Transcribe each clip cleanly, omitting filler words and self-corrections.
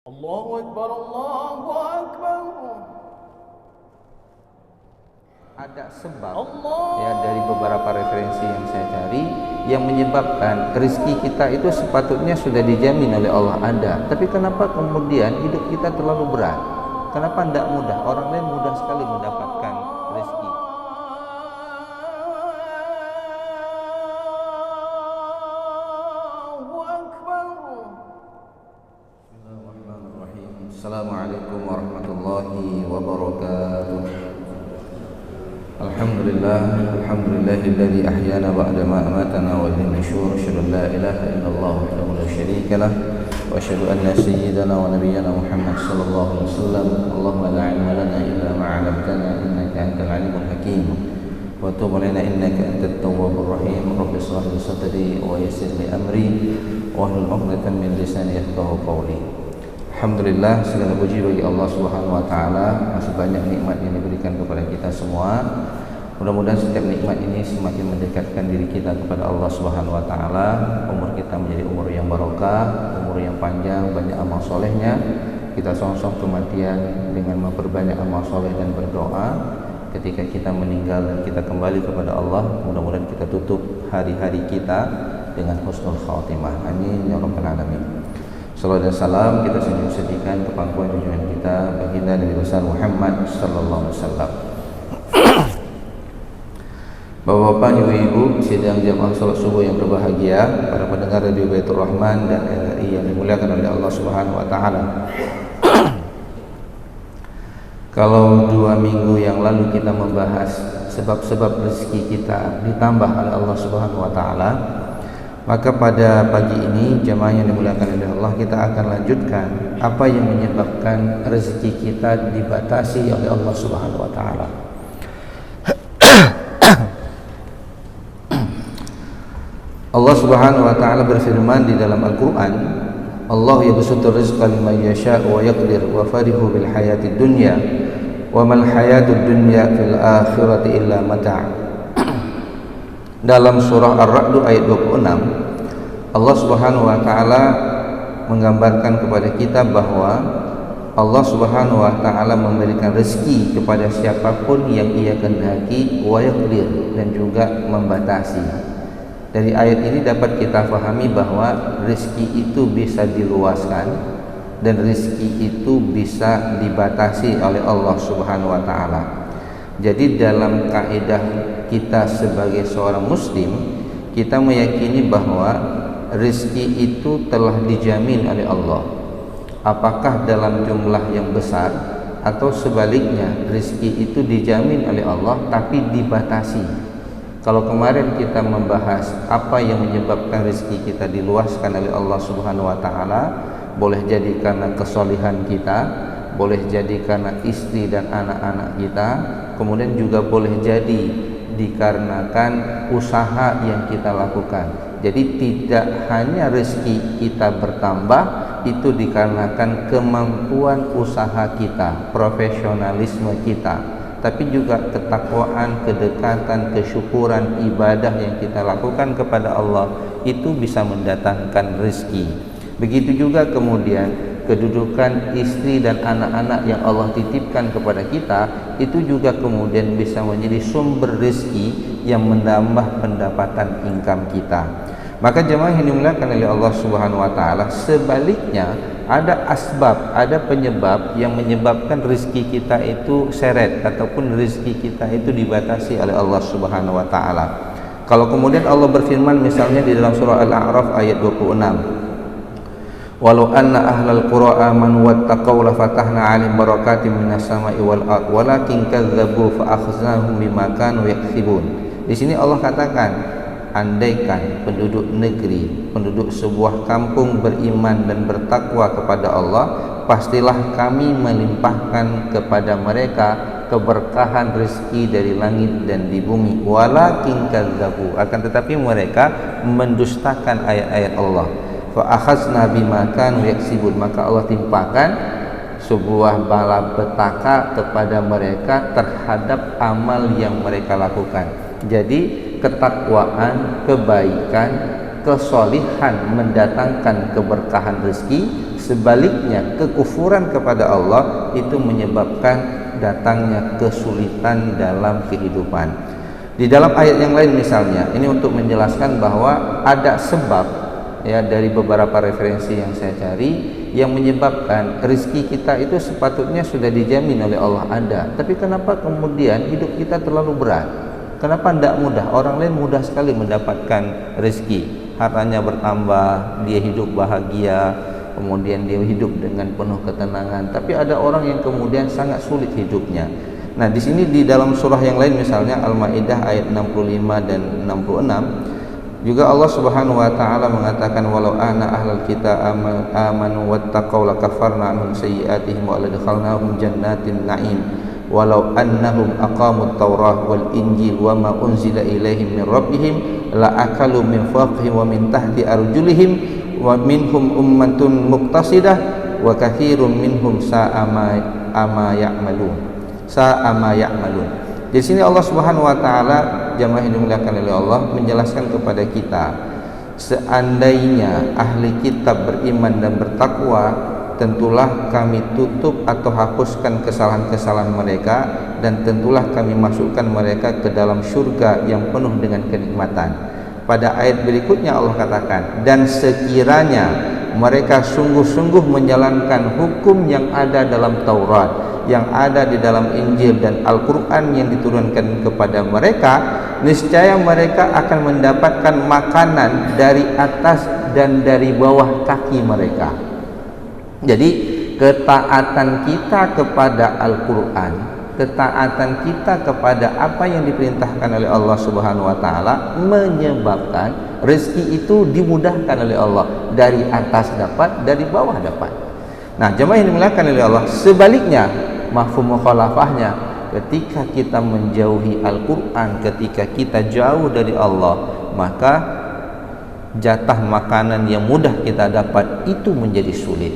Allahu Akbar, Allahu Akbar. Ada sebab Allah. ya dari beberapa referensi yang saya cari yang menyebabkan rezeki kita itu sepatutnya sudah dijamin oleh Allah ada, tapi kenapa kemudian hidup kita terlalu berat? Kenapa tidak mudah? Orang lain mudah sekali mendapatkan rezeki. Allahu Akbar. Bismillahirrahmanirrahim. Assalamualaikum warahmatullahi wabarakatuh. Alhamdulillahilladzi ahyana ba'da ma amatana wa ilayhi nusyur. Asyhadu an la ilaha illallah wahdahu la syarika lah wa asyhadu anna sayyidana wa nabiyyana Muhammad sallallahu alaihi wasallam. Allahumma la ilma lana illa ma 'allamtana innaka antal alimul hakim wa tub 'alaina innaka antat tawwabur rahim. Rabbi shrah li sadri wa yassir li amri wa hlul 'uqdatam min lisani yafqahu qawli. Alhamdulillah, segala puji bagi Allah Subhanahu wa taala. Masih banyak nikmat yang diberikan kepada kita semua. Mudah-mudahan setiap nikmat ini semakin mendekatkan diri kita kepada Allah Subhanahu wa taala. Umur kita menjadi umur yang barokah, umur yang panjang, banyak amal solehnya. Kita song-song kematian dengan memperbanyak amal soleh dan berdoa. Ketika kita meninggal dan kita kembali kepada Allah, mudah-mudahan kita tutup hari-hari kita dengan husnul khatimah. Amin ya rabbal alamin. Salawat dan salam kita sediakan ke pangkuan junjungan kita baginda Nabi besar Muhammad sallallahu alaihi wasallam. Bapak-bapak, ibu-ibu, sidang jamaah salat subuh yang berbahagia, para pendengar Radio Baitur Rahman dan RRI yang dimuliakan oleh Allah Subhanahu wa taala. Kalau 2 minggu yang lalu kita membahas sebab-sebab rezeki kita ditambah oleh Allah Subhanahu wa taala, maka pada pagi ini jemaah yang dimuliakan oleh Allah, kita akan lanjutkan apa yang menyebabkan rezeki kita dibatasi oleh Allah Subhanahu wa taala. Allah Subhanahu wa taala berfirman di dalam Al-Qur'an, Allah yabsutur rizqa liman yasha'u wa yaqdir wa farihu bil hayatid dunya wa mal hayatud dunya fil akhirati illa mata'. Dalam surah Ar-Ra'd ayat 26, Allah Subhanahu wa taala menggambarkan kepada kita bahwa Allah Subhanahu wa taala memberikan rezeki kepada siapapun yang Ia kehendaki, wa yaqdir, dan juga membatasi. Dari ayat ini dapat kita fahami bahwa rezeki itu bisa diluaskan dan rezeki itu bisa dibatasi oleh Allah Subhanahu wa taala. Jadi dalam kaidah kita sebagai seorang muslim, kita meyakini bahwa rezeki itu telah dijamin oleh Allah. Apakah dalam jumlah yang besar atau sebaliknya rezeki itu dijamin oleh Allah tapi dibatasi. Kalau kemarin kita membahas apa yang menyebabkan rezeki kita diluaskan oleh Allah Subhanahu wa taala, boleh jadi karena kesolihan kita, boleh jadi karena istri dan anak-anak kita, kemudian juga boleh jadi dikarenakan usaha yang kita lakukan. Jadi tidak hanya rezeki kita bertambah itu dikarenakan kemampuan usaha kita, profesionalisme kita, tapi juga ketakwaan, kedekatan, kesyukuran, ibadah yang kita lakukan kepada Allah itu bisa mendatangkan rezeki. Begitu juga kemudian kedudukan istri dan anak-anak yang Allah titipkan kepada kita itu juga kemudian bisa menjadi sumber rezeki yang menambah pendapatan income kita. Maka jemaah yang dimuliakan oleh Allah Subhanahu wa taala, sebaliknya ada asbab, ada penyebab yang menyebabkan rezeki kita itu seret ataupun rezeki kita itu dibatasi oleh Allah Subhanahu wa taala. Kalau kemudian Allah berfirman misalnya di dalam surah Al-A'raf ayat 26, walau anna ahlal qura amanu wattaqaw la fatahna 'alaihim barakatim minas sama'i wal ardh walakin kadzdzabu fa akhadnahum bima kanu yaksibun. Di sini Allah katakan, andaikan penduduk negeri, penduduk sebuah kampung beriman dan bertakwa kepada Allah, pastilah kami melimpahkan kepada mereka keberkahan rezeki dari langit dan di bumi. Walakin kadzdzabu, akan tetapi mereka mendustakan ayat-ayat Allah. Fa akhazna bima kanu yaksibun, maka Allah timpakan sebuah balapetaka kepada mereka terhadap amal yang mereka lakukan. Jadi ketakwaan, kebaikan, kesolihan mendatangkan keberkahan rezeki, Sebaliknya, kekufuran kepada Allah itu menyebabkan datangnya kesulitan dalam kehidupan. Di dalam ayat yang lain misalnya, ini untuk menjelaskan bahwa ada sebab ya dari beberapa referensi yang saya cari yang menyebabkan rezeki kita itu sepatutnya sudah dijamin oleh Allah ada. Tapi kenapa kemudian hidup kita terlalu berat? Kenapa tidak mudah? Orang lain mudah sekali mendapatkan rezeki, hartanya bertambah, dia hidup bahagia, kemudian dia hidup dengan penuh ketenangan. Tapi ada orang yang kemudian sangat sulit hidupnya. Nah, di sini di dalam surah yang lain misalnya Al-Maidah ayat 65 dan 66 juga Allah Subhanahu wa taala mengatakan walau anna ahlal kita amanu wattaqau lakafarna anhum sayyi'atihim wa ladkhalnahum jannatin na'im walau annahum aqamut taurah wal injil wa ma unzila ilaihim min rabbihim la akalu min fawqihim wa min tahti arjulihim wa minhum ummatun muqtasidah wa katsirun minhum sa'a ma ya'malun. Di sini Allah Subhanahu wa taala, jamaah yang dimuliakan oleh Allah, menjelaskan kepada kita, seandainya ahli kitab beriman dan bertakwa, tentulah kami tutup atau hapuskan kesalahan-kesalahan mereka, dan tentulah kami masukkan mereka ke dalam surga yang penuh dengan kenikmatan. Pada ayat berikutnya Allah katakan, dan sekiranya mereka sungguh-sungguh menjalankan hukum yang ada dalam Taurat, yang ada di dalam Injil dan Al-Quran yang diturunkan kepada mereka, niscaya mereka akan mendapatkan makanan dari atas dan dari bawah kaki mereka. Jadi ketaatan kita kepada Al-Quran, ketaatan kita kepada apa yang diperintahkan oleh Allah Subhanahu wa taala menyebabkan rezeki itu dimudahkan oleh Allah, dari atas dapat, dari bawah dapat. Nah, jemaah yang dimuliakan oleh Allah, sebaliknya mafhum mukhalafahnya, ketika kita menjauhi Al-Quran, ketika kita jauh dari Allah, maka jatah makanan yang mudah kita dapat itu menjadi sulit.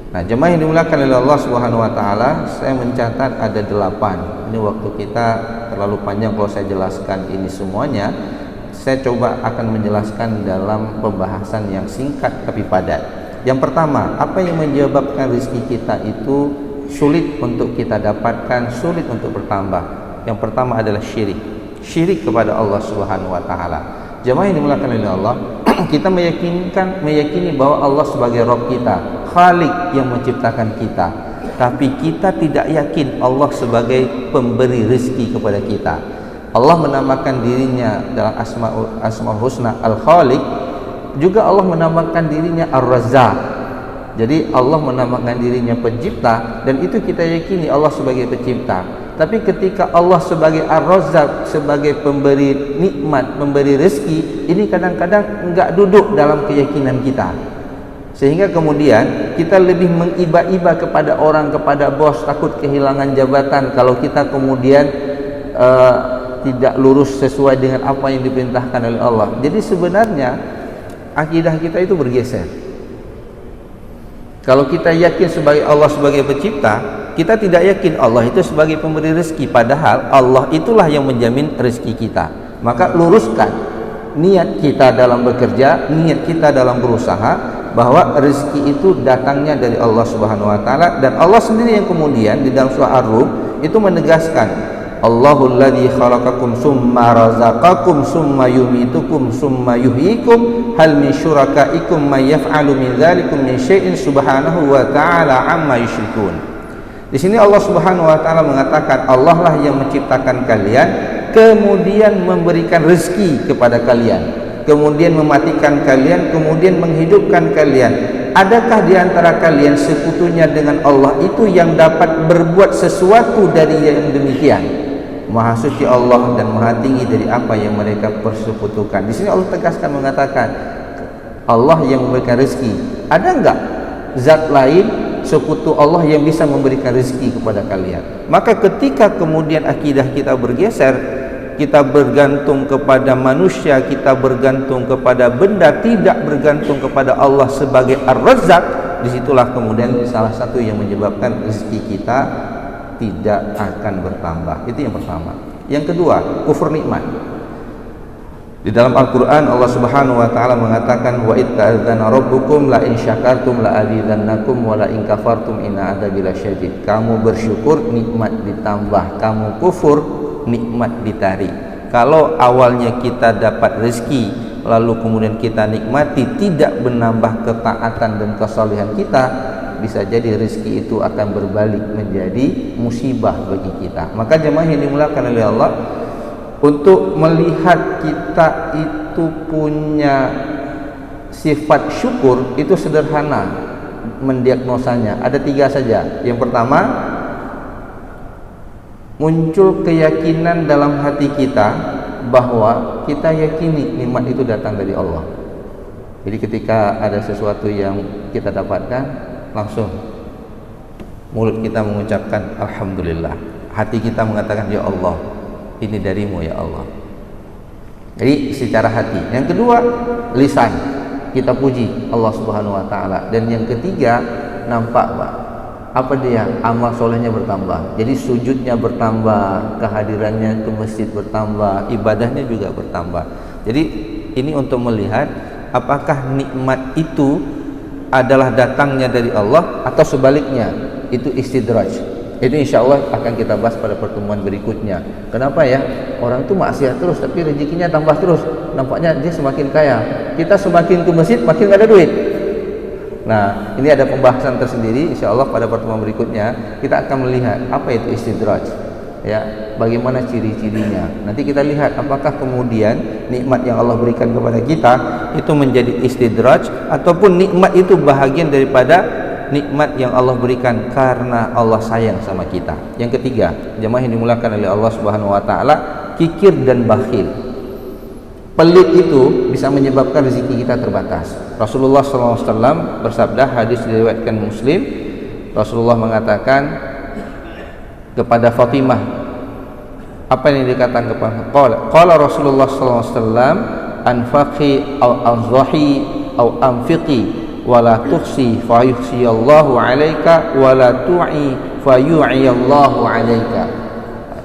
Nah, jemaah yang dimuliakan oleh Allah Subhanahu wa taala, saya mencatat ada 8. Ini waktu kita terlalu panjang kalau saya jelaskan ini semuanya. Saya coba akan menjelaskan dalam pembahasan yang singkat tapi padat. Yang pertama, apa yang menyebabkan rezeki kita itu sulit untuk kita dapatkan, sulit untuk bertambah? Yang pertama adalah syirik. Syirik kepada Allah Subhanahu wa taala. Jemaah yang dimuliakan oleh Allah, kita meyakini bahwa Allah sebagai Rabb kita, Khalik yang menciptakan kita. Tapi kita tidak yakin Allah sebagai pemberi rezeki kepada kita. Allah menamakan dirinya dalam Asmaul Husna Al-Khaliq, juga Allah menamakan dirinya Ar-Razzaq. Jadi Allah menamakan dirinya pencipta, dan itu kita yakini Allah sebagai pencipta. Tapi ketika Allah sebagai Ar-Razzaq, sebagai pemberi nikmat, memberi rezeki, ini kadang-kadang enggak duduk dalam keyakinan kita. Sehingga kemudian kita lebih mengiba-iba kepada orang, kepada bos, takut kehilangan jabatan kalau kita kemudian tidak lurus sesuai dengan apa yang diperintahkan oleh Allah. Jadi sebenarnya akidah kita itu bergeser. Kalau kita yakin sebagai Allah sebagai pencipta, kita tidak yakin Allah itu sebagai pemberi rezeki, padahal Allah itulah yang menjamin rezeki kita. Maka luruskan niat kita dalam bekerja, niat kita dalam berusaha, bahwa rezeki itu datangnya dari Allah Subhanahu wa taala, dan Allah sendiri yang kemudian di dalam surah Ar-Rum itu menegaskan, Allahul ladzi khalaqakum summa razaqakum summa yumitukum summa yuhyikum hal min syurakaikum may yaf'alu min dzalikum min syai'in subhanahu wa ta'ala amma yusyrikun. Di sini Allah Subhanahu wa taala mengatakan Allah lah yang menciptakan kalian, kemudian memberikan rezeki kepada kalian, kemudian mematikan kalian, kemudian menghidupkan kalian. Adakah di antara kalian sekutunya dengan Allah itu yang dapat berbuat sesuatu dari yang demikian? Maha suci Allah dan maha tinggi dari apa yang mereka persekutukan. Di sini Allah tegaskan mengatakan Allah yang memberikan rezeki. Ada enggak zat lain sekutu Allah yang bisa memberikan rezeki kepada kalian? Maka ketika kemudian akidah kita bergeser, kita bergantung kepada manusia, kita bergantung kepada benda, tidak bergantung kepada Allah sebagai Ar-Razzaq, disitulah kemudian salah satu yang menyebabkan rezeki kita tidak akan bertambah. Itu yang pertama. Yang kedua, kufur nikmat. Di dalam Al-Quran Allah Subhanahu wa ta'ala mengatakan, wa itta'adzana rabbukum la in syakartum la azidannakum wa la in kafartum inna adzabi lasyadid. Kamu bersyukur, nikmat ditambah. Kamu kufur, nikmat ditarik. Kalau awalnya kita dapat rezeki lalu kemudian kita nikmati, tidak menambah ketaatan dan kesalehan kita, bisa jadi rezeki itu akan berbalik menjadi musibah bagi kita. Maka jemaah yang dimuliakan oleh Allah, untuk melihat kita itu punya sifat syukur itu sederhana mendiagnosanya. Ada 3 saja. Yang pertama, muncul keyakinan dalam hati kita bahwa kita yakini nikmat itu datang dari Allah. Jadi ketika ada sesuatu yang kita dapatkan, langsung mulut kita mengucapkan alhamdulillah, hati kita mengatakan ya Allah, ini darimu ya Allah. Jadi secara hati. Yang kedua, lisan, kita puji Allah Subhanahu wa ta'ala. Dan yang ketiga, nampak Pak, apa dia? Amal solehnya bertambah. Jadi sujudnya bertambah, kehadirannya ke masjid bertambah, ibadahnya juga bertambah. Jadi ini untuk melihat apakah nikmat itu adalah datangnya dari Allah atau sebaliknya, itu istidraj. Itu insya Allah akan kita bahas pada pertemuan berikutnya. Kenapa ya? Orang itu maksiat terus tapi rezekinya tambah terus. Nampaknya dia semakin kaya. Kita semakin ke masjid makin gak ada duit. Nah, ini ada pembahasan tersendiri. Insya Allah pada pertemuan berikutnya kita akan melihat apa itu istidraj. Ya, bagaimana ciri-cirinya. Nanti kita lihat apakah kemudian nikmat yang Allah berikan kepada kita itu menjadi istidraj ataupun nikmat itu bahagian daripada nikmat yang Allah berikan karena Allah sayang sama kita. Yang ketiga, jemaah yang dimuliakan oleh Allah Subhanahu wa ta'ala, kikir dan bakhil. Pelit itu bisa menyebabkan rezeki kita terbatas. Rasulullah SAW bersabda, hadis diriwayatkan Muslim, Rasulullah mengatakan kepada Fatimah, apa yang dikatakan kepada qala Rasulullah SAW, anfaqi au anzahi au anfiqi wala tuhsi fayuhsiyallahu alaika wala tu'i fayu'iyallahu alaika.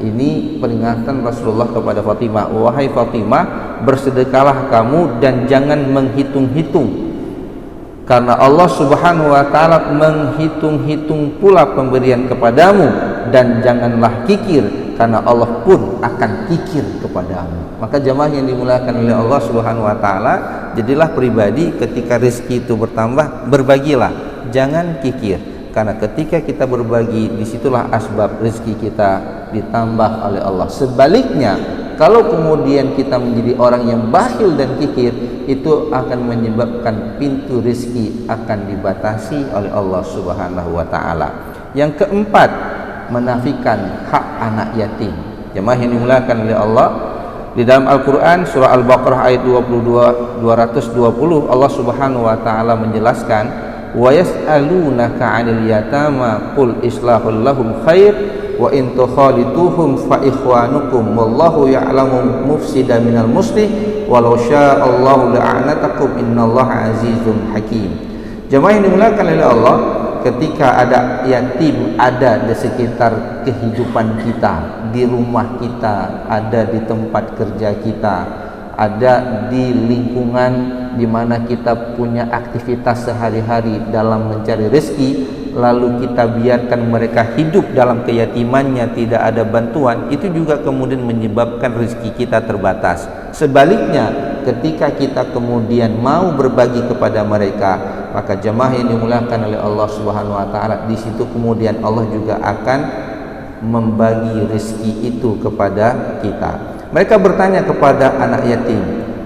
Ini peringatan Rasulullah kepada Fatimah, wahai Fatimah, bersedekahlah kamu dan jangan menghitung-hitung, karena Allah Subhanahu wa ta'ala menghitung-hitung pula pemberian kepadamu, dan janganlah kikir karena Allah pun akan kikir kepadamu. Maka jemaah yang dimuliakan oleh Allah Subhanahu wa ta'ala, jadilah pribadi ketika rezeki itu bertambah, berbagilah, jangan kikir, karena ketika kita berbagi, disitulah asbab rezeki kita ditambah oleh Allah. Sebaliknya, kalau kemudian kita menjadi orang yang bakhil dan kikir, itu akan menyebabkan pintu rezeki akan dibatasi oleh Allah Subhanahu wa ta'ala. Yang keempat, menafikan hak anak yatim. Jemaah yang dimuliakan oleh Allah, di dalam Al-Quran surah Al-Baqarah ayat 220 Allah Subhanahu wa ta'ala menjelaskan, wa yas'alunaka 'anil yatama qul islahul lahum khair wa in tukhalituhum fa ikhwanukum wallahu ya'lamu mufsida minal muslih walau sya'allahu la'anatakum innallaha azizun hakim. Jemaah yang dimuliakan oleh Allah, ketika ada yatim ada di sekitar kehidupan kita, di rumah kita, ada di tempat kerja kita, ada di lingkungan di mana kita punya aktivitas sehari-hari dalam mencari rezeki, lalu kita biarkan mereka hidup dalam keyatimannya, tidak ada bantuan, itu juga kemudian menyebabkan rezeki kita terbatas. Sebaliknya, ketika kita kemudian mau berbagi kepada mereka, maka jemaah yang dimuliakan oleh Allah Subhanahu wa ta'ala, di situ kemudian Allah juga akan membagi rezeki itu kepada kita. Mereka bertanya kepada anak yatim,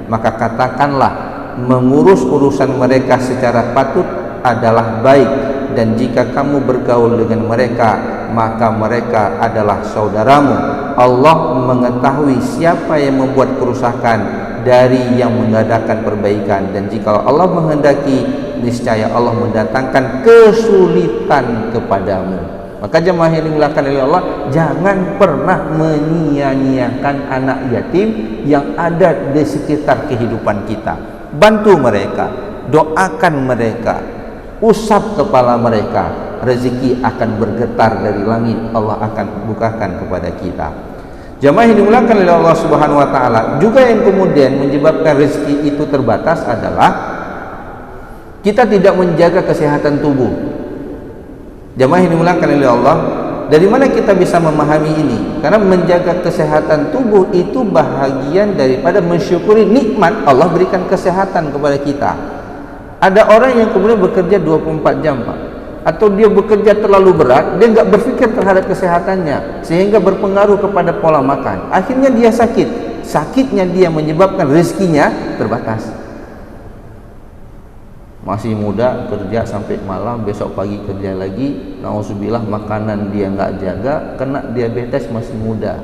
maka katakanlah, mengurus urusan mereka secara patut adalah baik, dan jika kamu bergaul dengan mereka, maka mereka adalah saudaramu. Allah mengetahui siapa yang membuat kerusakan dari yang mengadakan perbaikan, dan jika Allah menghendaki, niscaya Allah mendatangkan kesulitan kepadamu. Maka jemaah yang dimuliakan oleh Allah, jangan pernah menyia-nyiakan anak yatim yang ada di sekitar kehidupan kita. Bantu mereka, doakan mereka, usap kepala mereka, rezeki akan bergetar dari langit, Allah akan bukakan kepada kita. Jamaah yang dimuliakan oleh Allah Subhanahu wa taala, juga yang kemudian menyebabkan rezeki itu terbatas adalah kita tidak menjaga kesehatan tubuh. Jamaah yang dimuliakan oleh Allah, dari mana kita bisa memahami ini? Karena menjaga kesehatan tubuh itu bahagian daripada mensyukuri nikmat Allah berikan kesehatan kepada kita. Ada orang yang kemudian bekerja 24 jam, Pak, atau dia bekerja terlalu berat, dia nggak berpikir terhadap kesehatannya sehingga berpengaruh kepada pola makan. Akhirnya dia sakit. Sakitnya dia menyebabkan rezekinya terbatas. Masih muda kerja sampai malam, besok pagi kerja lagi, nauzubillah makanan dia nggak jaga, kena diabetes masih muda,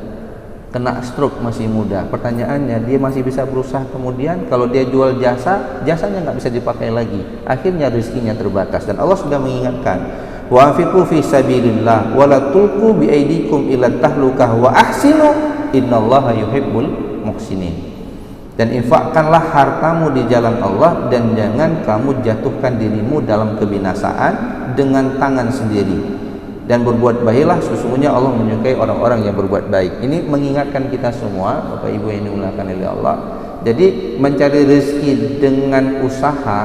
kena stroke masih muda. Pertanyaannya, dia masih bisa berusaha kemudian? Kalau dia jual jasanya nggak bisa dipakai lagi, akhirnya rezekinya terbatas. Dan Allah sudah mengingatkan, wa anfiqu fi sabilillah wa la tulqu bi aydikum ila tahlukah wa ahsinu innallaha yuhibbul muhsinin. Dan infakkanlah hartamu di jalan Allah, dan jangan kamu jatuhkan dirimu dalam kebinasaan dengan tangan sendiri, dan berbuat baiklah, sesungguhnya Allah menyukai orang-orang yang berbuat baik. Ini mengingatkan kita semua, Bapak Ibu yang dimuliakan oleh Allah. Jadi mencari rezeki dengan usaha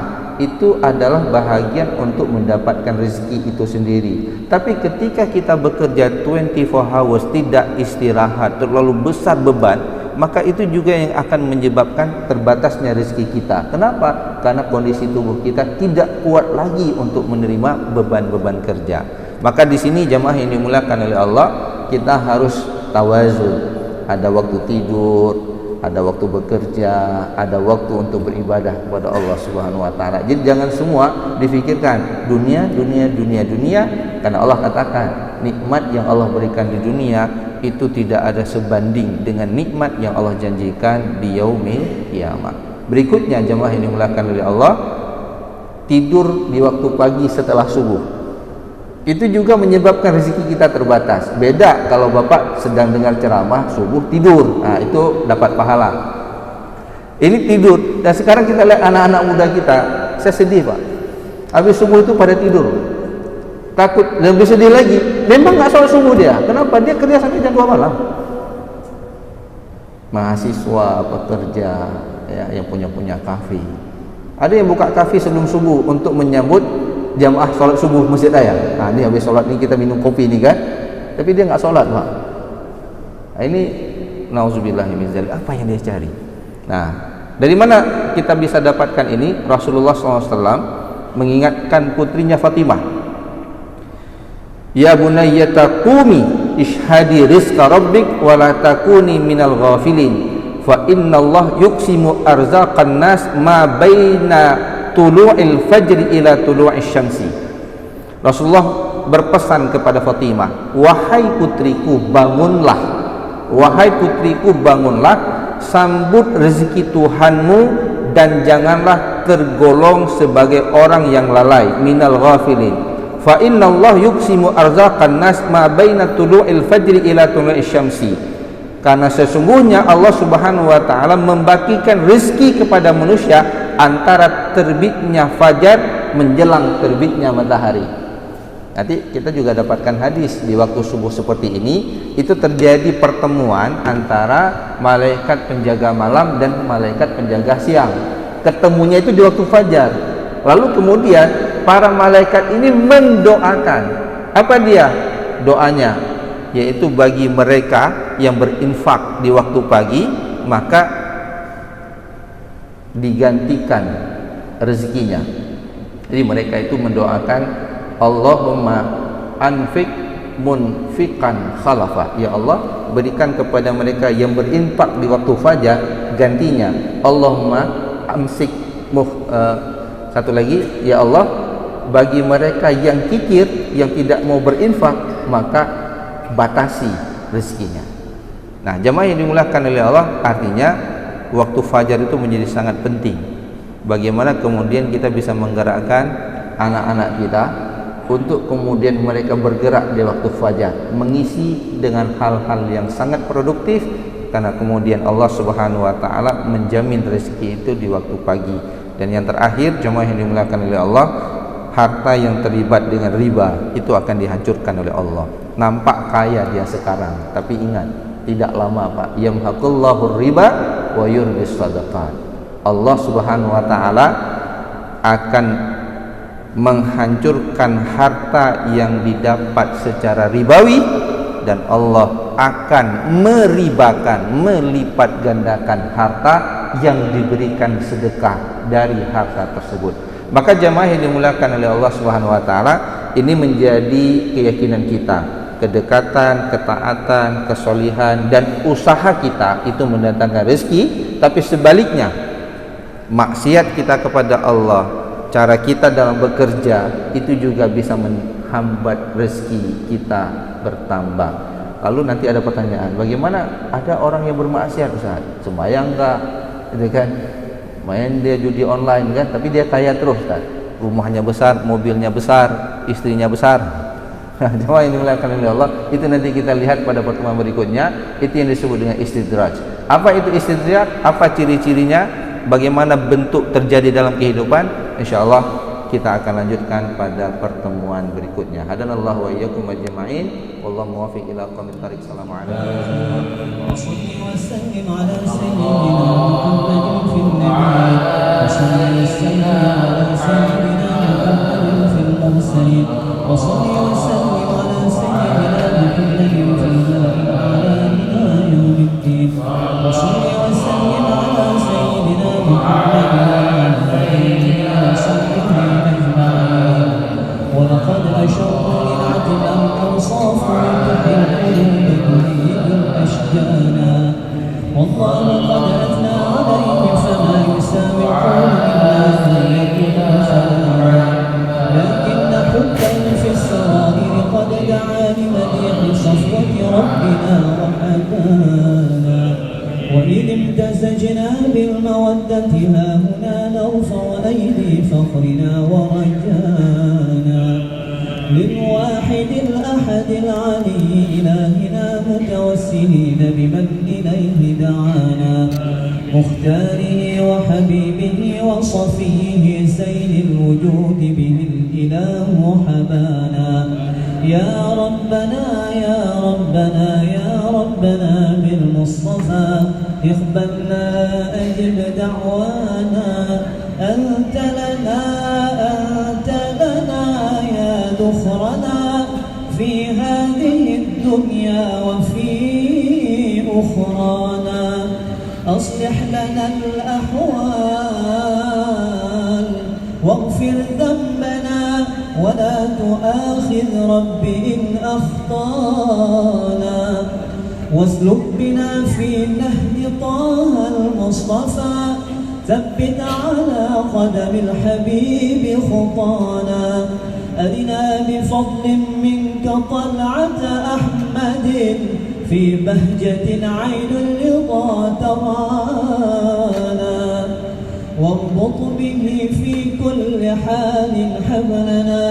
itu adalah bahagian untuk mendapatkan rezeki itu sendiri. Tapi ketika kita bekerja 24 hours tidak istirahat, terlalu besar beban, maka itu juga yang akan menyebabkan terbatasnya rezeki kita. Kenapa? Karena kondisi tubuh kita tidak kuat lagi untuk menerima beban-beban kerja. Maka di sini jamaah yang dimuliakan oleh Allah, kita harus tawazun. Ada waktu tidur, ada waktu bekerja, ada waktu untuk beribadah kepada Allah Subhanahu wa taala. Jadi jangan semua difikirkan dunia, karena Allah katakan nikmat yang Allah berikan di dunia itu tidak ada sebanding dengan nikmat yang Allah janjikan di yaumil kiamat. Berikutnya jemaah yang dimuliakan oleh Allah, tidur di waktu pagi setelah subuh itu juga menyebabkan rezeki kita terbatas. Beda kalau Bapak sedang dengar ceramah subuh tidur, nah itu dapat pahala. Ini tidur, dan sekarang kita lihat anak-anak muda kita, saya sedih Pak, habis subuh itu pada tidur, takut, lebih sedih lagi, memang nggak sholat subuh dia. Kenapa? Dia kerja sampai jam 2 malam. Mahasiswa, pekerja, ya, yang punya kafe, ada yang buka kafe sebelum subuh untuk menyambut jamaah sholat subuh masjid raya. Nah ini habis sholat ini kita minum kopi nih kan, tapi dia nggak sholat Pak. Nah, ini nauzubillah min dzalik, apa yang dia cari? Nah, dari mana kita bisa dapatkan ini? Rasulullah SAW mengingatkan putrinya Fatimah, ya bunayyata qumi ishhadi rizqa rabbik wa la takuni minal ghafilin fa innallah yuqsimu arzaqan nas ma baina tulu'il fajri ila tulu'is syamsi. Rasulullah berpesan kepada Fatimah, wahai putriku bangunlah, wahai putriku bangunlah, sambut rezeki Tuhanmu dan janganlah tergolong sebagai orang yang lalai, minal ghafilin. Fa innallah yuqsimu arzaqan nas ma baina tulu'il fajri ila tulu'is syamsi. Karena sesungguhnya Allah Subhanahu wa taala membagikan rezeki kepada manusia antara terbitnya fajar menjelang terbitnya matahari. Nanti kita juga dapatkan hadis di waktu subuh seperti ini, itu terjadi pertemuan antara malaikat penjaga malam dan malaikat penjaga siang. Ketemunya itu di waktu fajar. Lalu kemudian para malaikat ini mendoakan. Apa dia doanya? Yaitu bagi mereka yang berinfak di waktu pagi, maka digantikan rezekinya. Jadi mereka itu mendoakan, Allahumma anfik munfiqan khalafa, ya Allah berikan kepada mereka yang berinfak di waktu fajar gantinya. Allahumma amsik satu lagi, ya Allah bagi mereka yang kikir, yang tidak mau berinfak, maka batasi rezekinya. Nah jamaah yang dimuliakan oleh Allah, artinya waktu fajar itu menjadi sangat penting. Bagaimana kemudian kita bisa menggerakkan anak-anak kita untuk kemudian mereka bergerak di waktu fajar, mengisi dengan hal-hal yang sangat produktif, karena kemudian Allah Subhanahu wa taala menjamin rezeki itu di waktu pagi. Dan yang terakhir jemaah yang dimuliakan oleh Allah, harta yang terlibat dengan riba itu akan dihancurkan oleh Allah. Nampak kaya dia sekarang, tapi ingat tidak lama Pak, yamhaqullahu riba wa yurbis shadaqat. Allah Subhanahu wa taala akan menghancurkan harta yang didapat secara ribawi, dan Allah akan meribakan, melipat gandakan harta yang diberikan sedekah dari harta tersebut. Maka jamaah yang dimuliakan oleh Allah Subhanahu wa taala, ini menjadi keyakinan kita. Kedekatan, ketaatan, kesolihan dan usaha kita itu mendatangkan rezeki, tapi sebaliknya maksiat kita kepada Allah, cara kita dalam bekerja itu juga bisa menghambat rezeki kita bertambah. Lalu nanti ada pertanyaan, bagaimana ada orang yang bermaksiat Ustaz? Sembahyang enggak? Gitu kan? Main dia judi online kan, tapi dia kaya terus Ustaz. Rumahnya besar, mobilnya besar, istrinya besar. Nah, jemaah yang dimuliakan oleh Allah, itu nanti kita lihat pada pertemuan berikutnya. Itu yang disebut dengan istidraj. Apa itu istidraj? Apa ciri-cirinya? Bagaimana bentuk terjadi dalam kehidupan? Insyaallah kita akan lanjutkan pada pertemuan berikutnya. Hadanallahu wa iyyakum ajma'in. Wallahu muwaffiq ila aqwamit thariq. Assalamualaikum. ولقد أشرت لنعتب الأوصاف وتحب القلوب الأشجانا والله قد أثنى عليه فما يسامع إلا أن يكون فلانا لكن حبا في السرائر قد دعا لمديح صفوة ربنا وحبانا وإذ امتزجنا بالمودة ها هنا نرفع أيدي فخرنا ورجانا للواحد الأحد العلي إلهنا متوسلين بمن إليه دعانا مختاره وحبيبه وصفيه سيد الوجود به الإله حبانا يا ربنا يا ربنا يا ربنا بالمصطفى اقبلنا أجب دعوانا أنت لنا يا ذخرنا في هذه الدنيا وفي أخرانا أصلح لنا الأحوال واغفر ذنبنا ولا تؤاخذ رب إن أخطانا واسلك بنا في نهج طه المصطفى ثبت على قدم الحبيب خطانا أرنا بفضل منك طلعة أحمد في بهجة عين الرضا ترانا واربط به في كل حال حبلنا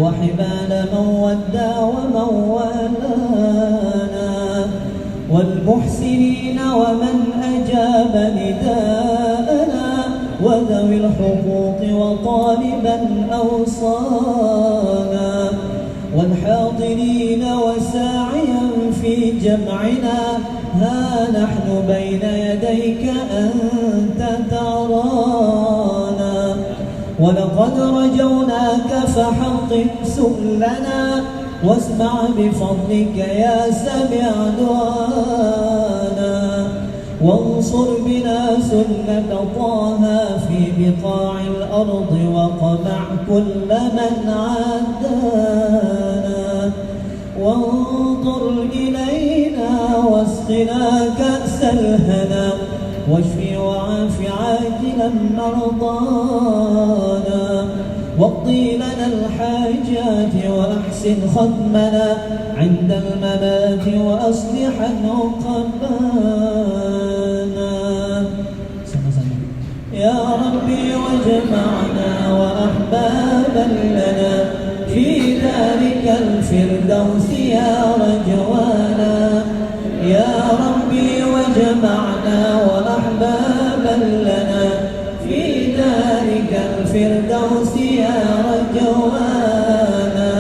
وحبال من ودى ومن والانا والمحسنين ومن أجاب نداءنا وذوي الحقوق وطالبا أوصانا والحاضرين وساعيا في جمعنا ها نحن بين يديك أنت ترانا ولقد رجوناك فحقق سؤلنا واسمع بفضلك يا سميع دعانا وانصر بنا سنة طه في بقاع الأرض وقمع كل من عادانا وانظر إلينا واسقنا كأس الهنا واشفي وعاف عاجلا مرضانا واقضي لنا الحاجات وأحسن ختمنا عند الممات وأصلح عقبانا يا ربي واجمعنا وأحبابا لنا في ذلك الفردوس يا رجوانا يا ربي واجمعنا وأحبابا لنا في ذلك الفردوس يا رجوانا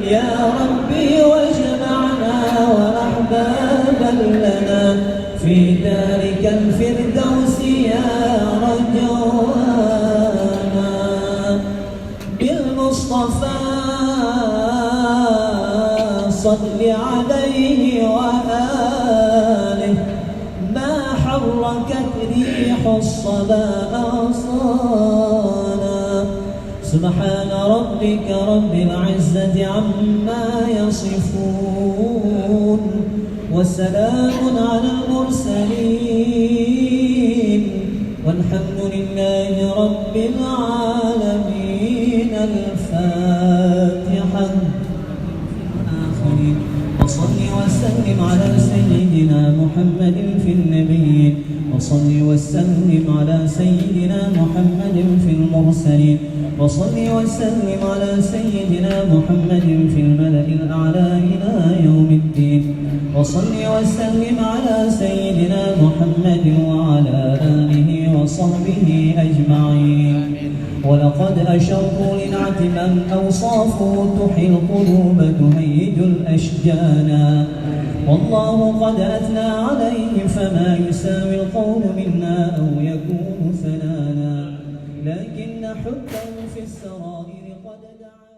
يا ربي واجمعنا وأحبابا لنا في دارك الفردوس يا رجوانا بالمصطفى صل عليه وآله ما حركت ريح الصبا أغصانا سبحان ربك رب العزة عما يصفون وسلام على المرسلين والحمد لله رب العالمين. الفاتحة. وصل وسلم على سيدنا محمد في النبيين وصل وسلم على سيدنا محمد في المرسلين وصل وسلم على سيدنا محمد في الملأ الأعلى إلى يوم الدين وصل وسلم على سيدنا محمد وعلى آله وصحبه أجمعين. ولقد أشروا لنعت من أوصافه تحيي القلوب تهيج الأشجانا والله قد أثنى عليه فما يساوي القول منا أو يكون ثنانا لكن حبه في السرائر قد دعا